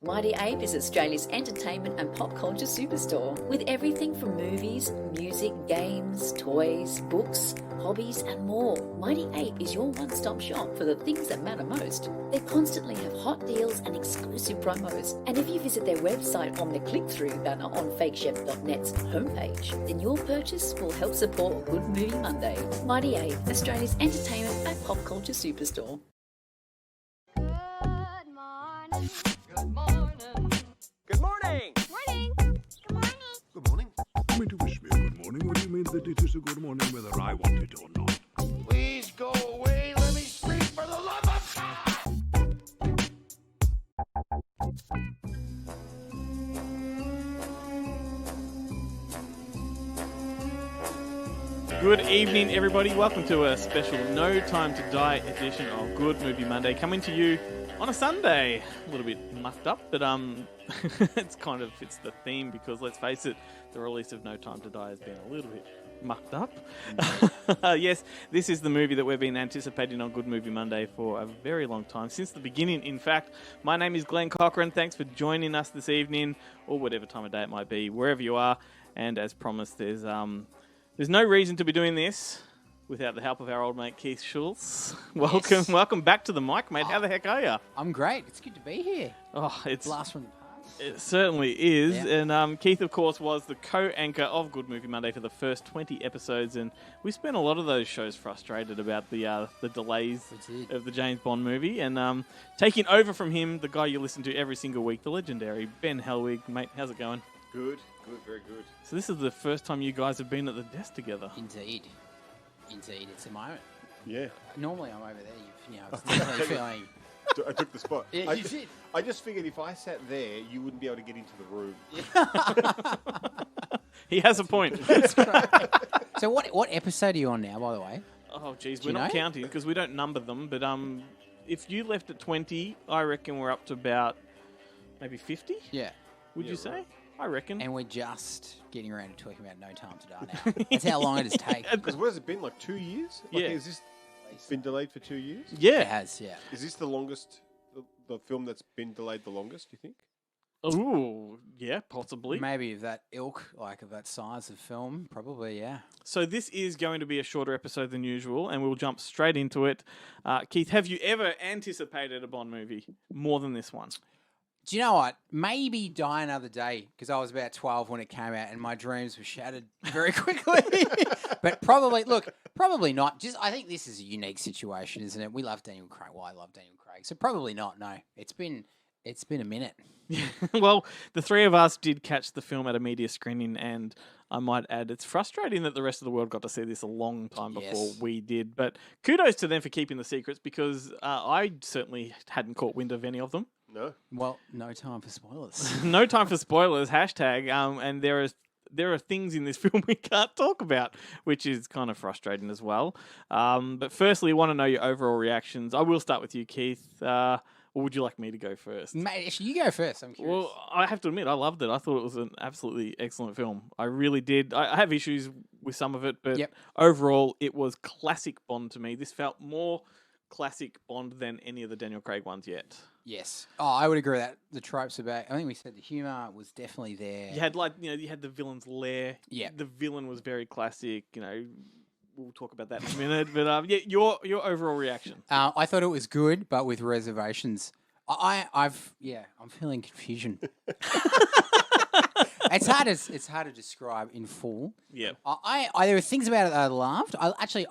Mighty Ape is Australia's entertainment and pop culture superstore with everything from movies, music, games, toys, books, hobbies and more. Mighty Ape is your one-stop shop for the things that matter most. They constantly have hot deals and exclusive promos. And if you visit their website on the click-through banner on fakechef.net's homepage, then your purchase will help support Good Movie Monday. Mighty Ape, Australia's entertainment and pop culture superstore. Good morning. Good morning. Morning. Good morning. Good morning. You mean to wish me a good morning? What do you mean that it is a good morning whether I want it or not? Please go away. Let me sleep for the love of God. Good evening, everybody. Welcome to a special No Time to Die edition of Good Movie Monday, coming to you on a Sunday. A little bit mucked up, but it's kind of fits the theme because, let's face it, the release of No Time to Die has been a little bit mucked up. Yes, this is the movie that we've been anticipating on Good Movie Monday for a very long time, since the beginning, in fact. My name is Glenn Cochran. Thanks for joining us this evening, or whatever time of day it might be, wherever you are. And as promised, there's no reason to be doing this without the help of our old mate Keith Shulz. Welcome back to the mic, mate. How the heck are you? I'm great. It's good to be here. Oh, it's Blast from the past. It certainly is. Yeah. And Keith, of course, was the co-anchor of Good Movie Monday for the first 20 episodes, and we spent a lot of those shows frustrated about the delays of the James Bond movie. And taking over from him, the guy you listen to every single week, the legendary Ben Helwig. Mate, how's it going? Good, very good. So this is the first time you guys have been at the desk together. Indeed, it's a moment. Yeah. Normally I'm over there. You know, it's definitely feeling. I took the spot. Yeah, you did. I just figured if I sat there, you wouldn't be able to get into the room. He has a point. That's right. So what episode are you on now, by the way? Oh, geez, Do we're you not know? counting because we don't number them. But if you left at 20, I reckon we're up to about maybe 50. Yeah. Would you say? Right. I reckon. And we're just getting around to talking about No Time to Die now. That's how long it has taken. Because what has it been, like 2 years? Like, Yeah. Has this been delayed for 2 years? Yeah. It has, yeah. Is this the longest, the film that's been delayed the longest, do you think? Ooh, yeah, possibly. Maybe of that ilk, like of that size of film, probably, yeah. So this is going to be a shorter episode than usual, and we'll jump straight into it. Keith, have you ever anticipated a Bond movie more than this one? Do you know what? Maybe Die Another Day, because I was about 12 when it came out and my dreams were shattered very quickly. But probably not. I think this is a unique situation, isn't it? We love Daniel Craig. Well, I love Daniel Craig. So probably not, no. It's been a minute. Well, the three of us did catch the film at a media screening, and I might add, it's frustrating that the rest of the world got to see this a long time before we did. But kudos to them for keeping the secrets, because I certainly hadn't caught wind of any of them. No. Well, no time for spoilers. No time for spoilers, hashtag. And there are things in this film we can't talk about, which is kind of frustrating as well. But firstly, I want to know your overall reactions. I will start with you, Keith. Or would you like me to go first? Mate, actually, you go first. I'm curious. Well, I have to admit, I loved it. I thought it was an absolutely excellent film. I really did. I have issues with some of it, but overall, it was classic Bond to me. This felt more classic Bond than any of the Daniel Craig ones yet. Yes. Oh, I would agree with that. The tropes about, I think we said the humour was definitely there. You had you had the villain's lair. Yeah. The villain was very classic. We'll talk about that in a minute. But your overall reaction. I thought it was good, but with reservations. I'm feeling confusion. It's hard to describe in full. Yeah. There were things about it that I loved. I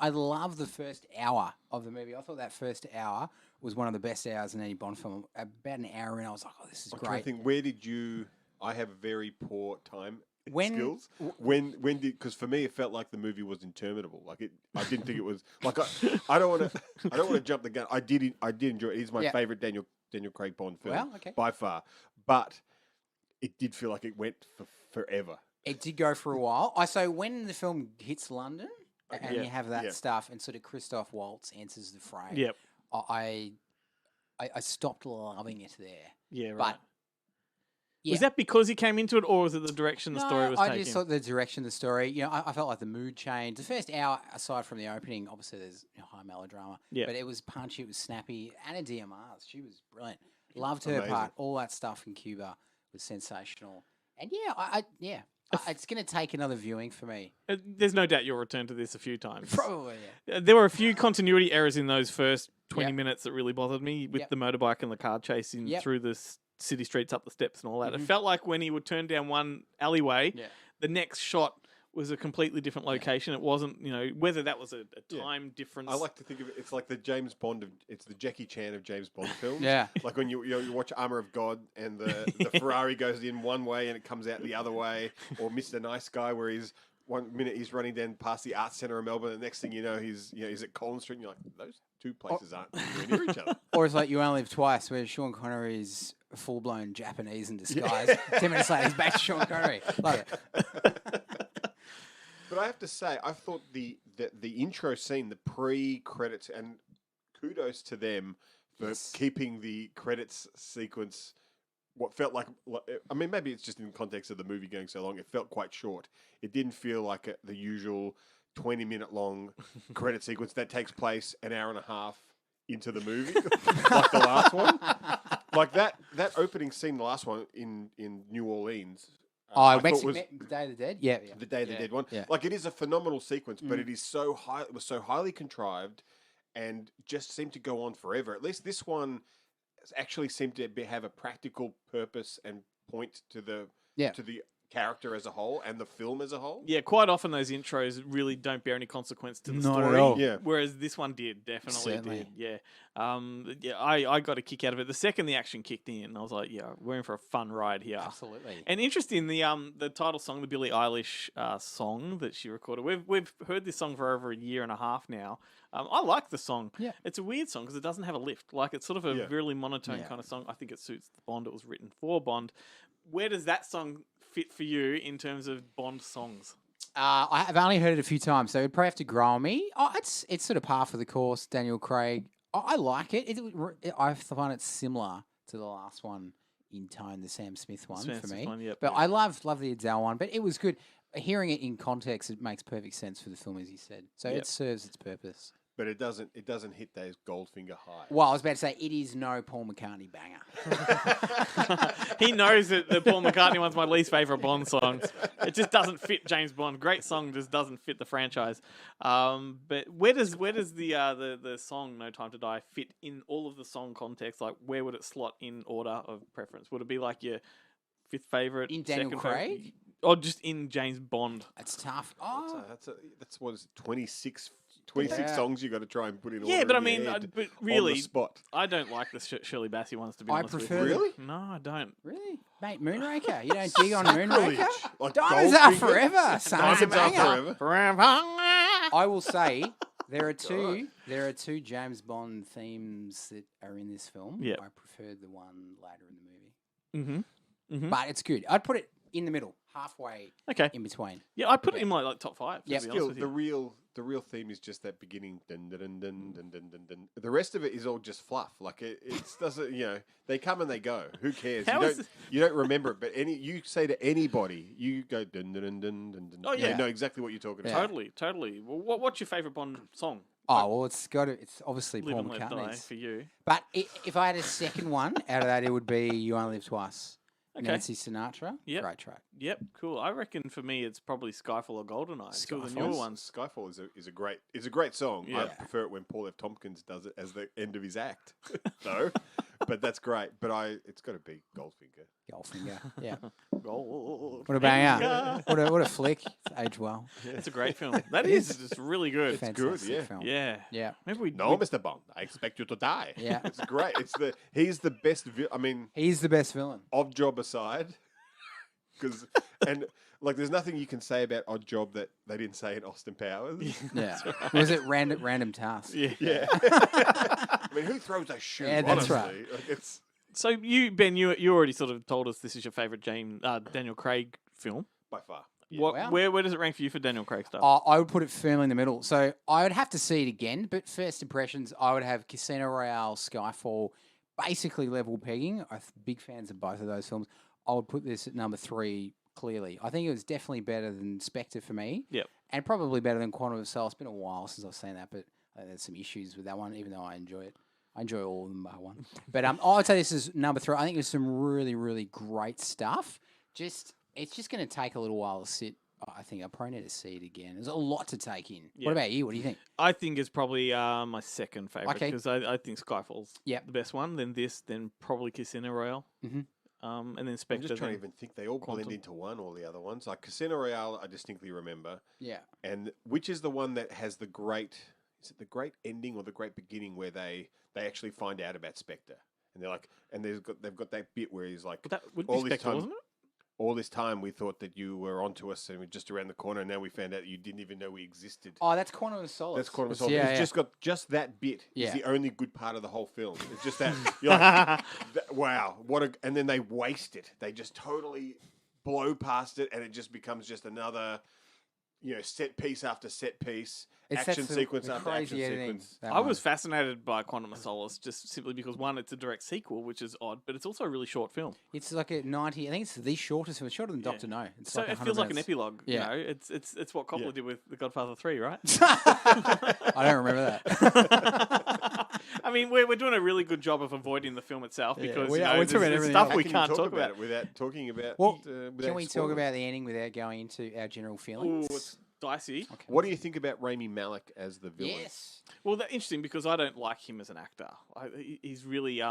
loved the first hour of the movie. I thought that first hour was one of the best hours in any Bond film. About an hour in, I was like, "Oh, this is great." I think where did you? I have very poor time When- skills. When did? Because for me, it felt like the movie was interminable. Like it, I didn't think it was. Like I don't want to jump the gun. I did enjoy it. It is my favorite Daniel Craig Bond film. Well, okay. By far, but it did feel like it went for forever. It did go for a while. So when the film hits London and you have that stuff, and sort of Christoph Waltz answers the frame. Yep. I stopped loving it there. Yeah. Right. But yeah. Was that because he came into it, or was it the direction the story was taking? I just thought the direction of the story. I felt like the mood changed. The first hour, aside from the opening, obviously there's high melodrama. Yeah. But it was punchy. It was snappy. Anna Diarmas, she was brilliant. Loved her Amazing. part. All that stuff in Cuba was sensational. And it's going to take another viewing for me. There's no doubt you'll return to this a few times. Probably, yeah. There were a few continuity errors in those first 20 Yep. minutes that really bothered me with Yep. the motorbike and the car chasing Yep. through the city streets, up the steps and all that. It Mhm. felt like when he would turn down one alleyway, Yeah. the next shot was a completely different location. It wasn't, whether that was a Yeah. time difference. I like to think of it. It's like the James Bond. It's the Jackie Chan of James Bond films. Yeah. Like when you watch Armor of God and the Ferrari goes in one way and it comes out the other way, or Mr. Nice Guy where he's 1 minute he's running down past the Arts Centre of Melbourne, the next thing you know he's at Collins Street. And you're like, those two places aren't anywhere near each other. Or it's like You Only Live Twice, where Sean Connery is full-blown Japanese in disguise. 10 minutes later, he's back to Sean Connery. Love it. But I have to say, I thought the intro scene, the pre-credits, and kudos to them for Yes. keeping the credits sequence. What felt like, I mean, maybe it's just in context of the movie going so long. It felt quite short. It didn't feel like the usual 20-minute long credit sequence that takes place an hour and a half into the movie, like the last one. Like that opening scene, the last one in New Orleans. I thought Day of the Dead? Yeah. the Day of the Dead one. Yeah. Like it is a phenomenal sequence, but it is so high. It was so highly contrived, and just seemed to go on forever. At least this one actually seemed to have a practical purpose and point to the character as a whole and the film as a whole. Yeah, quite often those intros really don't bear any consequence to the Not at story. all. Yeah. Whereas this one did, definitely Certainly. did. Yeah. I got a kick out of it. The second the action kicked in, I was like, yeah, we're in for a fun ride here. Absolutely. And interesting, the title song, the Billie Eilish song that she recorded. We've heard this song for over a year and a half now. I like the song. Yeah. It's a weird song because it doesn't have a lift. Like it's sort of a really monotone Yeah. kind of song. I think it suits Bond. It was written for Bond. Where does that song fit for you in terms of Bond songs? I've only heard it a few times, so it'd probably have to grow on me. It's sort of par for the course. Daniel Craig. I like it. I find it similar to the last one in tone, the Sam Smith one Sam for Smith me. one, yep, but yep. I love the Adele one. But it was good. Hearing it in context, it makes perfect sense for the film, as you said. So Yep. it serves its purpose. But it doesn't hit those Goldfinger highs. Well, I was about to say, it is no Paul McCartney banger. He knows that the Paul McCartney one's my least favorite Bond song. It just doesn't fit James Bond. Great song, just doesn't fit the franchise. But where does the song "No Time to Die" fit in all of the song context? Like, where would it slot in order of preference? Would it be like your fifth favorite In Daniel second favorite? Craig? Or just in James Bond? It's tough. That's what is it, 26 songs you got to try and put in order. Yeah, but I in your mean, head but on really, the spot. I don't like the Shirley Bassey ones, to be I honest with prefer you. the- Really? No, I don't. Really? Mate, Moonraker? You don't dig on Moonraker? Like Diamonds Are Goldfinger? Forever. Son's a Diamonds Are banger. Forever. I will say there are two James Bond themes that are in this film. Yep. I preferred the one later in the movie. Mm-hmm. But it's good. I'd put it in the middle, halfway Okay. in between. Yeah, I put it in my top five. Yep. To be honest Still, with you. the real theme is just that beginning. Dun, dun, dun, dun, dun, dun, dun, dun. The rest of it is all just fluff. Like it doesn't. They come and they go. Who cares? How is You don't remember it. But you say to anybody, you go dun dun dun dun dun. Dun. Oh, yeah. They know exactly what you're talking Yeah. about. Totally. Well, what's your favorite Bond song? Oh, well, it's obviously Live Paul and Let Die McCartney's. for you. But if I had a second one out of that, it would be You Only Live Twice. Okay. Nancy Sinatra. Yep. Great track. Yep, cool. I reckon for me, it's probably Skyfall or Goldeneye. Two of the Skyfall. newer ones. Skyfall is a great song. I Yeah. prefer it when Paul F. Tompkins does it as the end of his act, though. But that's great. But it's got to be Goldfinger. Goldfinger. Yeah. Gold. What a banger. What a flick. It's aged well. It's a great film. That is just really good. Fantastic yeah. film. Yeah. Yeah. Maybe we No, Mr. Bond, I expect you to die. Yeah. It's great. He's the best. He's the best villain. Odd Job aside, there's nothing you can say about Odd Job that they didn't say in Austin Powers. Yeah. Was it random task? Yeah. Yeah. I mean, who throws a shoe? Yeah, that's honestly? right. Like, it's So you, Ben, you already sort of told us this is your favorite Daniel Craig film. by far. Wow. Where does it rank for you for Daniel Craig stuff? I would put it firmly in the middle. So I would have to see it again, but first impressions, I would have Casino Royale, Skyfall, basically level pegging. I'm big fans of both of those films. I would put this at number 3 clearly. I think it was definitely better than Spectre for me. Yep. And probably better than Quantum of Solace. It's been a while since I've seen that, but there's some issues with that one, even though I enjoy it. I enjoy all of them bar one. But I would say this is number 3. I think there's some really, really great stuff. It's just going to take a little while to sit. I think I probably need to see it again. There's a lot to take in. Yeah. What about you? What do you think? I think it's probably my second favorite Okay. because I think Skyfall's Yep. the best one. Then this, then probably Casino Royale. Mhm. And then I'm Spectre. just trying to then even think. They all Quantum. blend into one, all the other ones. Like Casino Royale, I distinctly remember. Yeah. And which is the one that has the great? Is it the great ending or the great beginning where they actually find out about Spectre and they're like, and they've got that bit where he's like, But that would be all this Spectre, time- wasn't it? all this time we thought that you were onto us and we're just around the corner. And now we found out you didn't even know we existed. Oh, that's Quantum of Solace. That's Quantum of It's- Solace. Yeah, It's yeah. just got just that bit. Yeah. Is the only good part of the whole film. It's just that you're like, wow, what a! And then they waste it. They just totally blow past it, and it just becomes just another, set piece after set piece, It's action that's sequence the after crazy action editing, sequence. that I one. was fascinated by Quantum of Solace just simply because, one, it's a direct sequel, which is odd, but it's also a really short film. It's like a 90. I think it's the shortest film. It's shorter than Yeah. Doctor No. It's So like it 100 feels like an minutes. epilogue. Yeah. You know, it's what Coppola Yeah. did with The Godfather 3, right? I don't remember that. I mean, we're doing a really good job of avoiding the film itself Yeah, because we you are. know, We're talking about there's everything stuff else. we How can can't you talk about. it without talking about. Well, without Can we talk spoilers? about the ending without going into our general feelings? Ooh, it's dicey. Okay. What do you think about Rami Malek as the villain? Yes. Well, that's interesting because I don't like him as an actor. He's really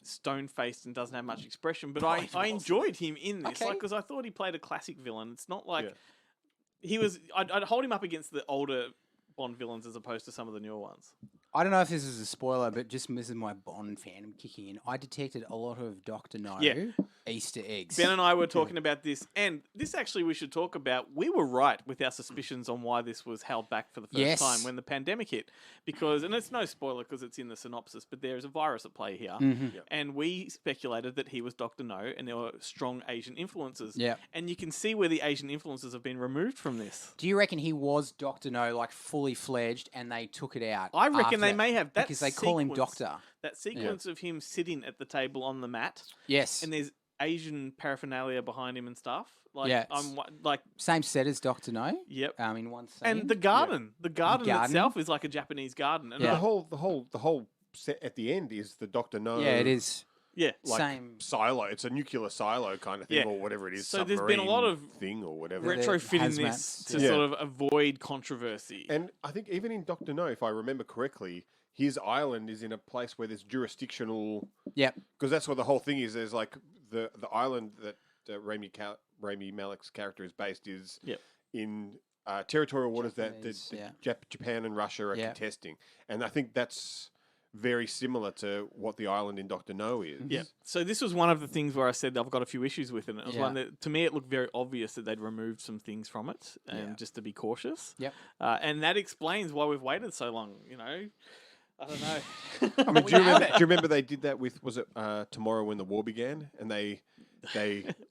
stone-faced and doesn't have much expression. But I enjoyed him in this, Okay. because I thought he played a classic villain. It's not like Yeah. he was. I'd hold him up against the older Bond villains as opposed to some of the newer ones. I don't know if this is a spoiler, but this is my Bond fandom kicking in. I detected a lot of Doctor No Yeah. Easter eggs. Ben and I were talking about this, and this actually we should talk about. We were right with our suspicions on why this was held back for the first Yes. time when the pandemic hit. Because, and it's no spoiler because it's in the synopsis, but there is a virus at play here. Mhm. Yep. And we speculated that he was Dr. No, and there were strong Asian influences. Yep. And you can see where the Asian influences have been removed from this. Do you reckon he was Doctor No, like fully fledged, and they took it out? I reckon after they that? may have. That because they call him sequence- Doctor. That sequence of him sitting at the table on the mat, Yes. and there's Asian paraphernalia behind him and stuff. Like, Yeah. I'm like, Same set as Doctor No. yep. In one scene. And the garden, the garden garden? itself is like a Japanese garden. And Yeah. The whole set at the end is the Doctor No. yeah, it is. yeah. Like Same. silo. It's a nuclear silo kind of thing, Yeah. or whatever it is. So there's been a lot submarine of thing or whatever. Re- retrofitting this hazmats, to yeah. sort of avoid controversy. And I think even in Doctor No, if I remember correctly, his island is in a place where there's jurisdictional. Yep. Because that's what the whole thing is. There's like the island that Rami Malek's character is based is Yep. in territorial waters that Japanese, yeah. Japan and Russia are Yeah. contesting, and I think that's very similar to what the island in Doctor No is. Yeah. So this was one of the things where I said I've got a few issues with it. And it was Yeah. one that, to me, it looked very obvious that they'd removed some things from it, and Yeah. just to be cautious. Yep. And that explains why we've waited so long. You know, I don't know. I mean, do you remember they did that with Tomorrow When the War Began, and they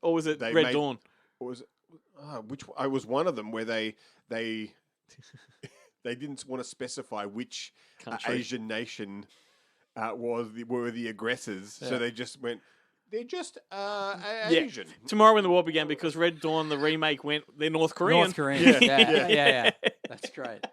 Or was it They Red made- Dawn? or was it, I was one of them where they they didn't want to specify which Country. Asian nation were the aggressors, Yeah. so they just went. They're just Asian. Tomorrow when the war began, because Red Dawn, the remake, went they're North Korean. North Korean. Yeah. That's great.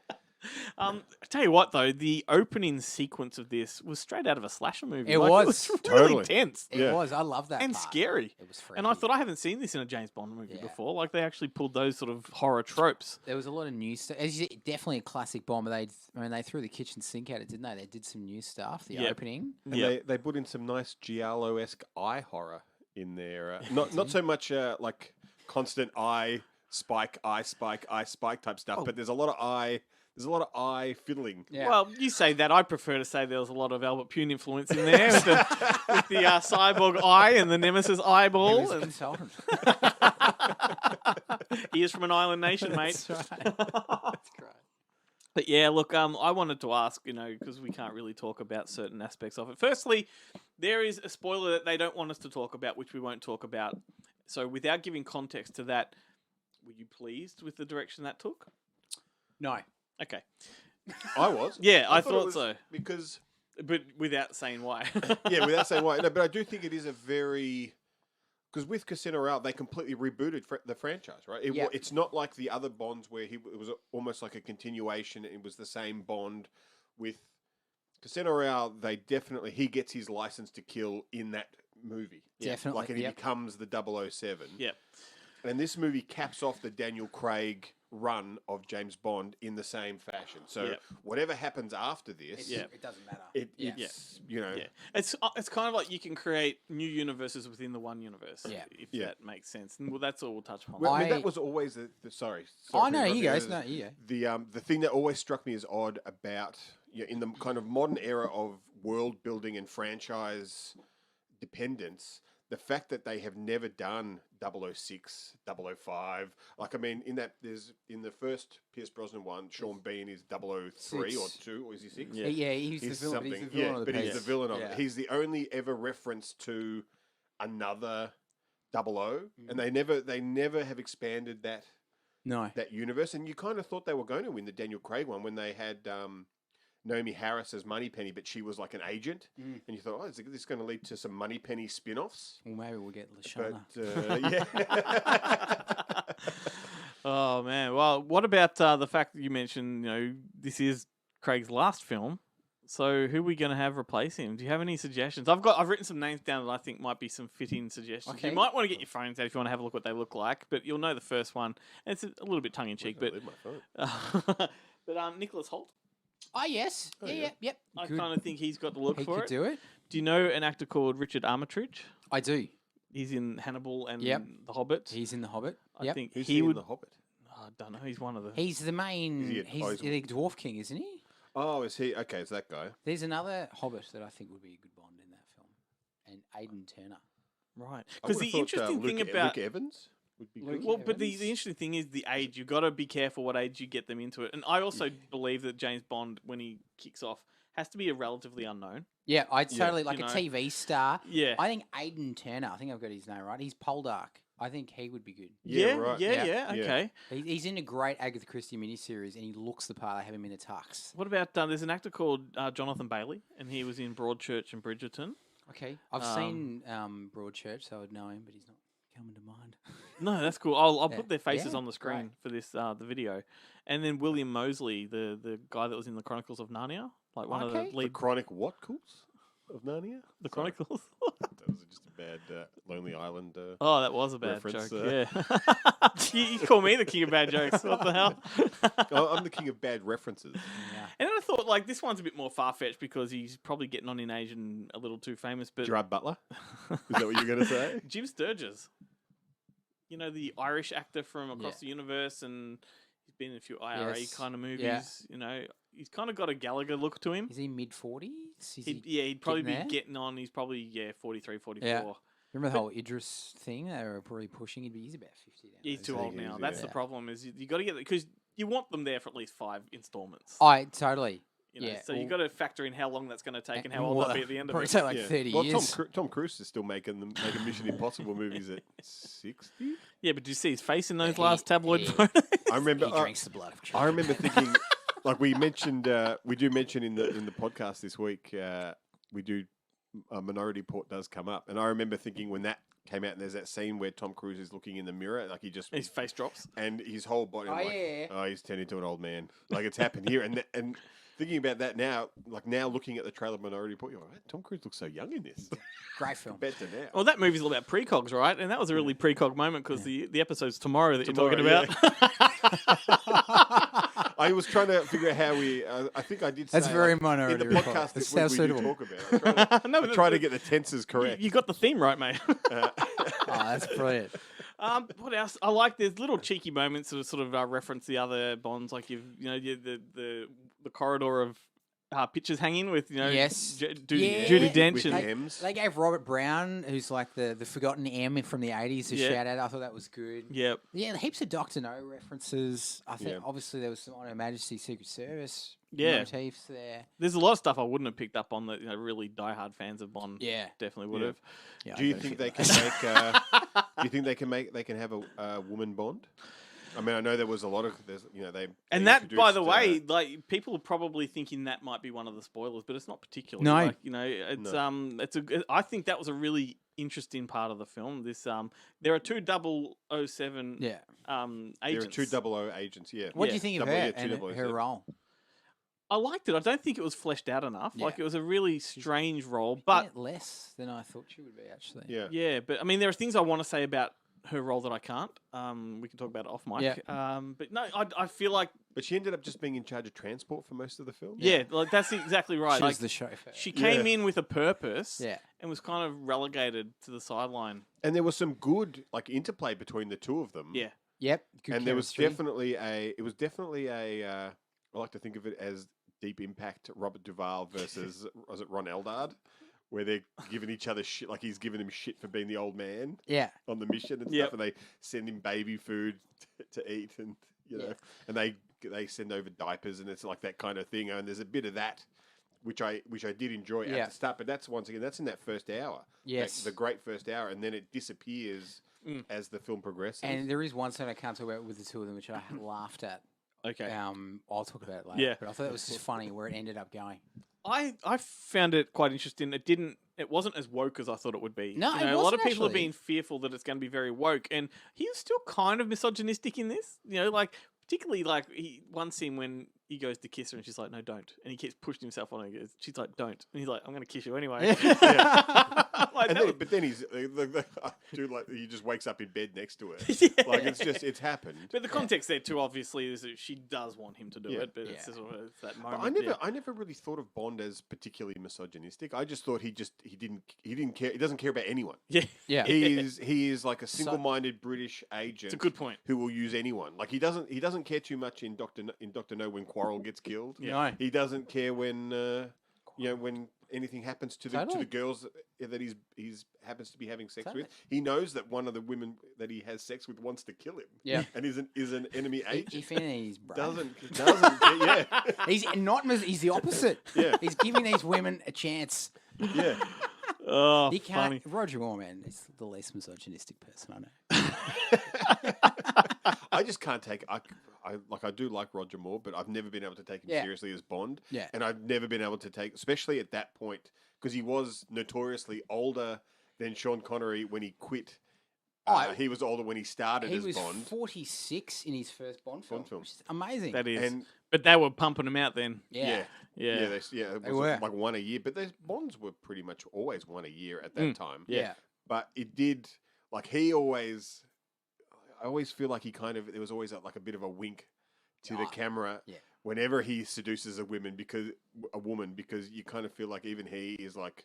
I tell you what, though, the opening sequence of this was straight out of a slasher movie. It Like, was. It was really Totally. tense It Yeah. was. I love that. and part. scary. It was freaky. And I thought I haven't seen this in a James Bond movie Yeah. before. Like, they actually pulled those sort of horror tropes. There was a lot of new stuff. Definitely a classic bomb. But they threw the kitchen sink at it, didn't they? They did some new stuff. The Yep. opening. And Yeah. they put in some nice Giallo-esque eye horror in there. Not so much like constant eye spike type stuff, but there's a lot of eye fiddling. Yeah. Well, you say that. I prefer to say there was a lot of Albert Pune influence in there with the cyborg eye and the Nemesis He eyeball. was a And consultant. he is from an island nation, mate. That's right. That's great. But yeah, look, I wanted to ask, because we can't really talk about certain aspects of it. Firstly, there is a spoiler that they don't want us to talk about, which we won't talk about. So without giving context to that, were you pleased with the direction that took? No. Okay. I was. Yeah, I it thought was so. because. But without saying why. Yeah, without saying why. No, but I do think it is a very because with Casino Royale they completely rebooted the franchise, right? Yeah. It's not like the other Bonds where it was almost like a continuation. It was the same Bond with Casino Royale, he gets his license to kill in that movie. Definitely. Like, and he Yep. becomes the 007. Yep. And this movie caps off the Daniel Craig run of James Bond in the same fashion. So Yep. whatever happens after this, It doesn't matter. it's, you know, Yeah, it's kind of like you can create new universes within the one universe. Yeah. if Yeah. that makes sense. And well, that's all we'll touch upon. Well, I mean, I- that was always sorry. Oh, for no, you interrupting. guys. No, you go. The thing that always struck me as odd about in the kind of modern era of world building and franchise dependence, the fact that they have never done 006, 005. Like, I mean, in the first Pierce Brosnan one, Sean Bean is 003 or 2, or is he 6? Yeah. Yeah, he's the He's villain. something. He's the villain of the but he's piece. the villain of Yeah. it. He's the only ever reference to another 00, and they never have expanded No. that universe. And you kind of thought they were going to win the Daniel Craig one when they had Naomi Harris as Moneypenny, but she was like an agent, and you thought, oh, is this going to lead to some Moneypenny spin-offs? Well, maybe we'll get But Lashana. yeah, Oh man. Well, what about the fact that you mentioned? This is Craig's last film. So who are we going to have replace him? Do you have any suggestions? I've written some names down that I think might be some fitting suggestions. Okay. You might want to get your phones out if you want to have a look what they look like, but you'll know the first one. And it's a little bit tongue in cheek, but Leave my phone. Nicholas Hoult. Oh, yes. Yep. I Good. kind of think he's got the look He for could it. do it. Do you know an actor called Richard Armitage? I do. He's in Hannibal and Yep. The Hobbit. He's in The Hobbit. I Yep. think Who's he in would. The Hobbit? I don't know. He's one of the. He's the main. Is he He's the Dwarf King, isn't he? Oh, is he? Okay, it's that guy. There's another Hobbit that I think would be a good Bond in that film, and Aidan Turner. Right. I Because would've the thought, interesting thing about. Luke Evans would be Luke good. Well, but the Evans. interesting thing is the age. You've got to be careful what age you get them into it. And I also believe that James Bond, when he kicks off, has to be a relatively unknown. Yeah, I'd Yeah. totally like You a know. TV star. Yeah. I think Aidan Turner. I think I've got his name right. He's Poldark. I think he would be good. Yeah, right. Yeah, Yeah. Yeah. okay. He's in a great Agatha Christie miniseries, and he looks the part. They have him in a tux. What about there's an actor called Jonathan Bailey, and he was in Broadchurch and Bridgerton. Okay, I've seen Broadchurch, so I would know him, but he's not coming to mind. No, that's cool. I'll Yeah. put their faces Yeah, on the screen great. for this the video, and then William Moseley, the guy that was in the Chronicles of Narnia, like one of Okay. the The lead. Chronic what calls of Narnia? The Chronicles. That was just a bad Lonely Island. Oh, that was a bad Reference, joke. Yeah. you call me the king of bad jokes. What the hell? I'm the king of bad references. Yeah. And I thought, like, this one's a bit more far fetched because he's probably getting on in age and a little too famous. But Gerard Butler. Is that what you're going to say? Jim Sturgis, the Irish actor from Across Yeah. the Universe, and he's been in a few IRA Yes. kind of movies. Yeah. He's kind of got a Gallagher look to him. Is he mid 40s? He'd probably be getting there? getting on. He's probably 43, 44. Yeah. Remember the whole Idris thing? They were probably pushing. He's about 50 now. He's too think old he now. is, That's yeah. the problem. Is you got to get because you want them there for at least 5 installments. I totally. Yeah. So well- you got to factor in how long that's going to take and how and old what- they'll be at the end of probably it. take like Yeah. 30 well, years. Tom Cruise is still making Mission Impossible movies at 60. Yeah, but do you see his face in those He- last tabloid he- photos? I remember. He drinks the blood of I children. remember thinking, like we mentioned, we do mention in the podcast this week, we do Minority Report does come up, and I remember thinking when that came out, and there's that scene where Tom Cruise is looking in the mirror, like he just His face drops. and his whole body, I'm Oh, like, yeah. oh, he's turned into an old man. Like it's happened here, and thinking about that now, like now looking at the trailer of Minority Report, you're like, "Man, Tom Cruise looks so young in this Great film. compared to now. Well, that movie's all about precogs, right? And that was a really precog moment because the episode's tomorrow that Tomorrow, you're talking about. I was trying to figure out how we. I think I did. That's say, very like, Minority in the Report. podcast That's this week. how We do suitable. talk about. No, I but try to the- get the tenses correct. You got the theme right, mate. Oh, that's brilliant. What else? I like there's little cheeky moments that sort of reference the other Bonds, like the corridor of pictures hanging with Yes. Judy Yeah. Dench With and M's. They gave Robert Brown, who's like the forgotten M from the 80s, a Yeah. shout out. I thought that was good. yeah. Yeah, heaps of Doctor No references. I think Yeah. obviously there was some On Her Majesty's Secret Service Yeah. motifs there. There's a lot of stuff I wouldn't have picked up on that really diehard fans of Bond Yeah. definitely would Yeah. have. Yeah, Do you think they can make? Do you think they can have a woman Bond? I mean, I know there was a lot of they And that, by the introduced, way, like people are probably thinking that might be one of the spoilers, but it's not particularly. No. Like, it's I think that was a really interesting part of the film. This there are 2 007 Yeah. there are agents. 2 00 agents. Yeah. What do Yeah. you think of Double- her yeah, two and double her seven. role? I liked it. I don't think it was fleshed out enough. Yeah. Like it was a really strange role, Yeah, but less than I thought she would be, actually. Yeah. yeah. But I mean, there are things I want to say about her role that I can't. We can talk about it off mic. Yeah. But no, I feel like But she ended up just being in charge of transport for most of the film. yeah, like that's exactly right. She Like, was the chauffeur. she came in with a purpose. Yeah. And was kind of relegated to the sideline. And there was some good interplay between the two of them. Yeah. Yep. Good And there was chemistry. definitely a I like to think of it as Deep Impact Robert Duvall versus was it Ron Eldard, where they're giving each other shit, like he's giving him shit for being the old man Yeah. on the mission and Yep. stuff, and they send him baby food to eat, and and they send over diapers, and it's like that kind of thing, and there's a bit of that. Which I did enjoy Yeah. at the start, but that's in that first hour. Yes. The great first hour, and then it disappears as the film progresses. And there is one scene I can't talk about with the two of them, which I laughed at. Okay. I'll talk about it later. Yeah. But I thought it was just funny where it ended up going. I found it quite interesting. It wasn't as woke as I thought it would be. No, You it know, a lot of wasn't people have actually. been fearful that it's going to be very woke, and he was still kind of misogynistic in this. You know, like particularly like one scene when he goes to kiss her and she's like, "No, don't," and he keeps pushing himself on her. She's like, "Don't," and he's like, "I'm going to kiss you anyway." Like, And that then, but then I do like he just wakes up in bed next to her. Yeah. Like it's happened. But the context there too, obviously, is that she does want him to do Yeah. it, but it's, Yeah. sort of, it's that But moment. I never really thought of Bond as particularly misogynistic. I just thought he didn't care. He doesn't care about anyone. Yeah. Yeah. He is like a single-minded British agent. It's a good point. Who will use anyone. Like he doesn't care too much in Doctor No when Quarrel gets killed. No. He doesn't care when when anything happens to the Totally. girls that he's happens to be having sex Totally. with. He knows that one of the women that he has sex with wants to kill him. Yeah. and is an enemy agent. If anything, he's brave. Doesn't yeah He's not. He's the opposite. Yeah. He's giving these women a chance. yeah. Oh, He can't. funny. Roger Moore, man, is the least misogynistic person I know. I just can't take. I do like Roger Moore, but I've never been able to take him Yeah. seriously as Bond. Yeah. and I've never been able to take, especially at that point, because he was notoriously older than Sean Connery when he quit. He was older when he started He as was Bond. 46 in his first Bond film, film. which is amazing. That is. And But they were pumping him out then. yeah. Yeah. it They was were. like one a year. But those Bonds were pretty much always one a year at that time. Yeah. But it did, like he always, I always feel like there was always like a bit of a wink to the camera yeah. whenever he seduces a woman because you kind of feel like even he is like,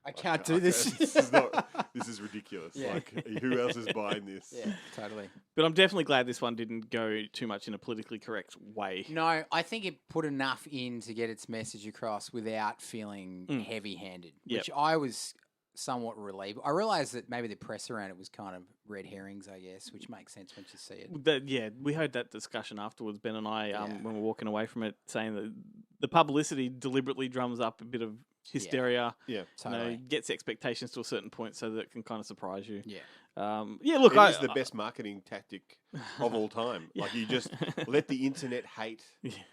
I can't do this. this is ridiculous. Yeah. Like who else is buying this? Yeah, totally. But I'm definitely glad this one didn't go too much in a politically correct way. No, I think it put enough in to get its message across without feeling heavy-handed, Yep. which I was somewhat relieved. I realised that maybe the press around it was kind of red herrings, I guess, which makes sense once you see it. We had that discussion afterwards, Ben and I, Yeah. when we were walking away from it, saying that the publicity deliberately drums up a bit of hysteria. Yeah. Totally. Gets expectations to a certain point so that it can kind of surprise you. Yeah. Look, It is the best marketing tactic of all time. Like you just let the internet hate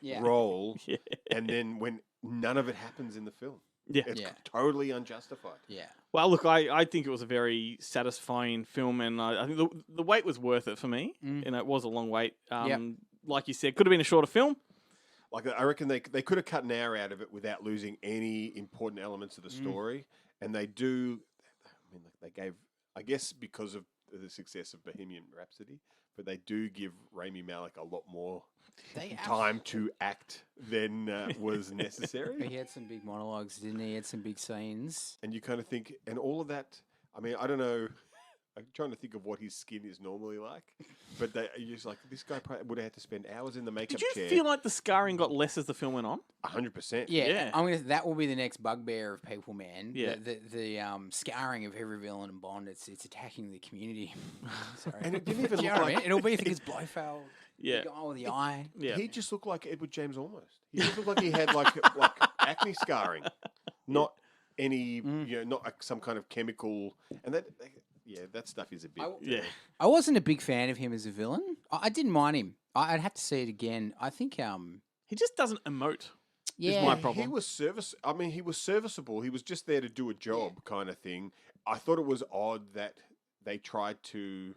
Yeah. roll, Yeah. and then when none of it happens in the film, Yeah. it's Yeah. totally unjustified. Yeah. Well, look, I think it was a very satisfying film, and I think the wait was worth it for me. Mm. It was a long wait. Yep. Like you said, could have been a shorter film. Like I reckon they could have cut an hour out of it without losing any important elements of the story, and they do. I mean, like they gave, I guess, because of the success of Bohemian Rhapsody, but they do give Rami Malek a lot more They time to act than was He necessary. had some big monologues, didn't he? He had some big scenes. And you kind of think, and all of that. I mean, I don't know. I'm trying to think of what his skin is normally like, but you're just like, this guy probably would have had to spend hours in the makeup Did you chair. feel like the scarring got less as the film went on? 100%. Yeah, that will be the next bugbear of people, man. Yeah. The scarring of every villain in Bond. It's attacking the community. Sorry. And it didn't even Do you look know what I like- mean? It'll be if it gets Blofeld. Yeah. The guy with the eye. Yeah. He just looked like Edward James almost. He just looked like he had like acne scarring, not any not some kind of chemical. And that stuff is a bit. Yeah. I wasn't a big fan of him as a villain. I didn't mind him. I'd have to see it again. I think He just doesn't emote. yeah. my problem. He was he was serviceable. He was just there to do a job, kind of thing. I thought it was odd that they tried to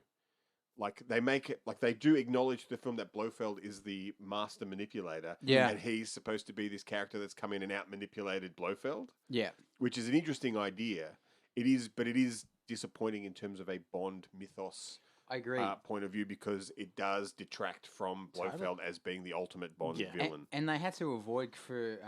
like they make it like they do acknowledge the film that Blofeld is the master manipulator. Yeah. And he's supposed to be this character that's come in and out manipulated Blofeld, Yeah. which is an interesting idea. It is disappointing in terms of a Bond mythos I agree. point of view because it does detract from Blofeld as being the ultimate Bond Yeah. villain. And they had to avoid, for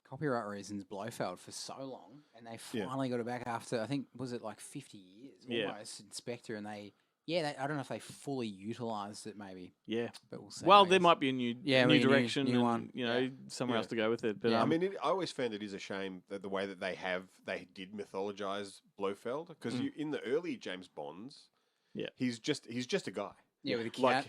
copyright reasons, Blofeld for so long, and they Yeah. finally got it back after, I think, was it like 50 years Yeah. almost, in Spectre, and I don't know if they fully utilised it maybe, Yeah. but we'll see. Well, I there guess. might be a new Yeah, new maybe a new- direction, new and, one. you know, somewhere Yeah. else to go with it. But Yeah. I mean, I always found it is a shame that the way that they did mythologize Blofeld because in the early James Bonds, Yeah. he's just a guy. Yeah, with a cat. Like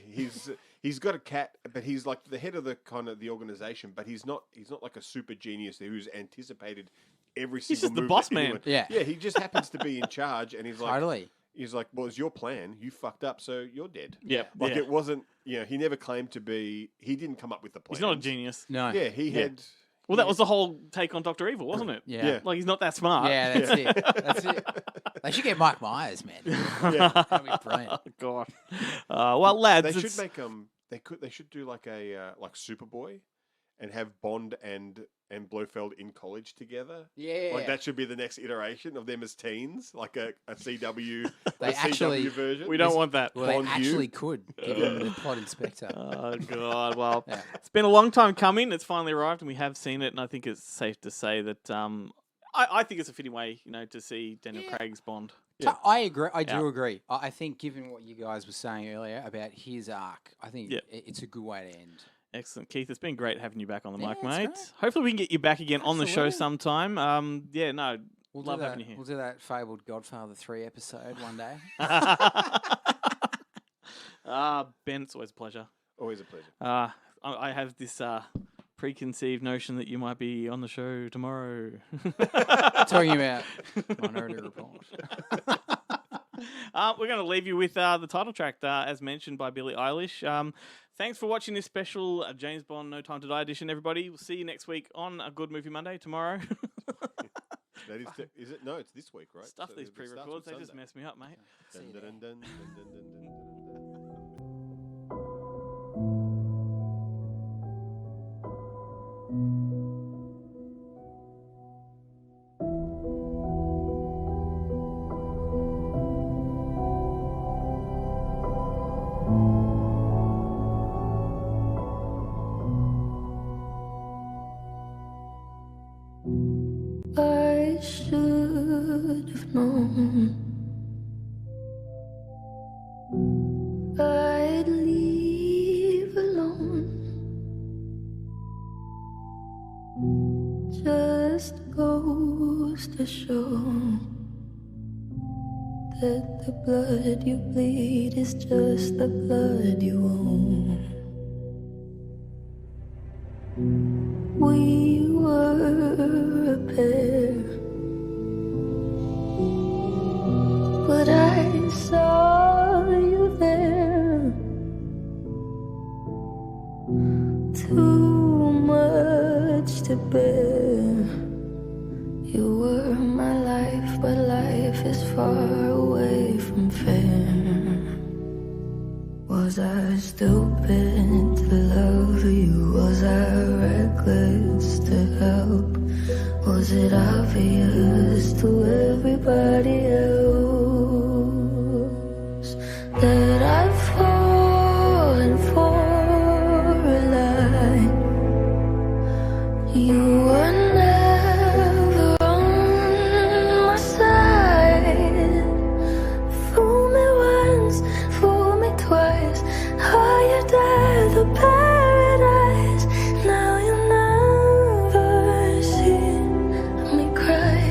he's got a cat, but he's like the head of the kind of the organization. But he's not like a super genius who's anticipated every single. just the move boss that man. anyone- Yeah. yeah. He just happens to be in charge, and he's like, Totally. he's like, well, it's your plan. You fucked up, so you're dead. yeah, Like yeah. it wasn't. He never claimed to be. He didn't come up with the plan. He's not a genius. No. Yeah, he Yeah. had. Well, that was the whole take on Dr. Evil, wasn't it? Yeah. Yeah. Like, he's not that smart. Yeah, that's it. That's it. They should get Mike Myers, man. That'd be brilliant. Oh, God. Well, lads, They should it's- make They should do like a like Superboy, and have Bond and Blofeld in college together. Yeah. Like that should be the next iteration of them as teens, like a CW, They a actually- CW version. we don't want that. Well, they Bond actually could give him the plot inspector. Oh, God. Well, Yeah. it's been a long time coming. It's finally arrived, and we have seen it. And I think it's safe to say that I think it's a fitting way, to see Daniel Craig's Bond. I agree. I do Yeah. agree. I think, given what you guys were saying earlier about his arc, I think Yeah. it's a good way to end. Excellent, Keith. It's been great having you back on the mic, it's mate. great. Hopefully, we can get you back again on the show Absolutely. sometime. Love We'll having you here. do that fabled Godfather 3 episode one day. Ben, it's always a pleasure. Always a pleasure. I have this preconceived notion that you might be on the show tomorrow. Talking about Minority Report. We're going to leave you with the title track, as mentioned by Billie Eilish. Thanks for watching this special James Bond No Time to Die edition, everybody. We'll see you next week on A Good Movie Monday, tomorrow. That is it? No, it's this week, right? Stuff So these it starts on pre-records, they just Sunday. mess me up, mate. Dun, dun, dun, dun, dun, dun, dun, dun. I should have known I'd leave alone. Just goes to show that the blood you bleed is just the blood you own. We were a pair, but I saw you there. Too much to bear. You were my life, but life is far away from fair. Was I stupid to love you? Was I reckless to help? Was it obvious to everybody else that I've fallen for a lie? You were never on my side. Fool me once, fool me twice. Are you dead, the paradise? Now you never see me cry.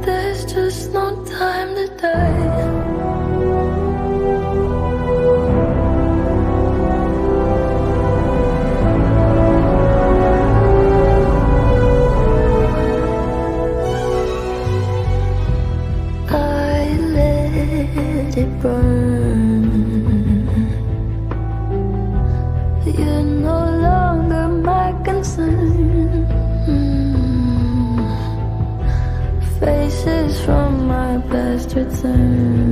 There's just no time to die. I let it burn. You're no longer my concern. Faces from my past return.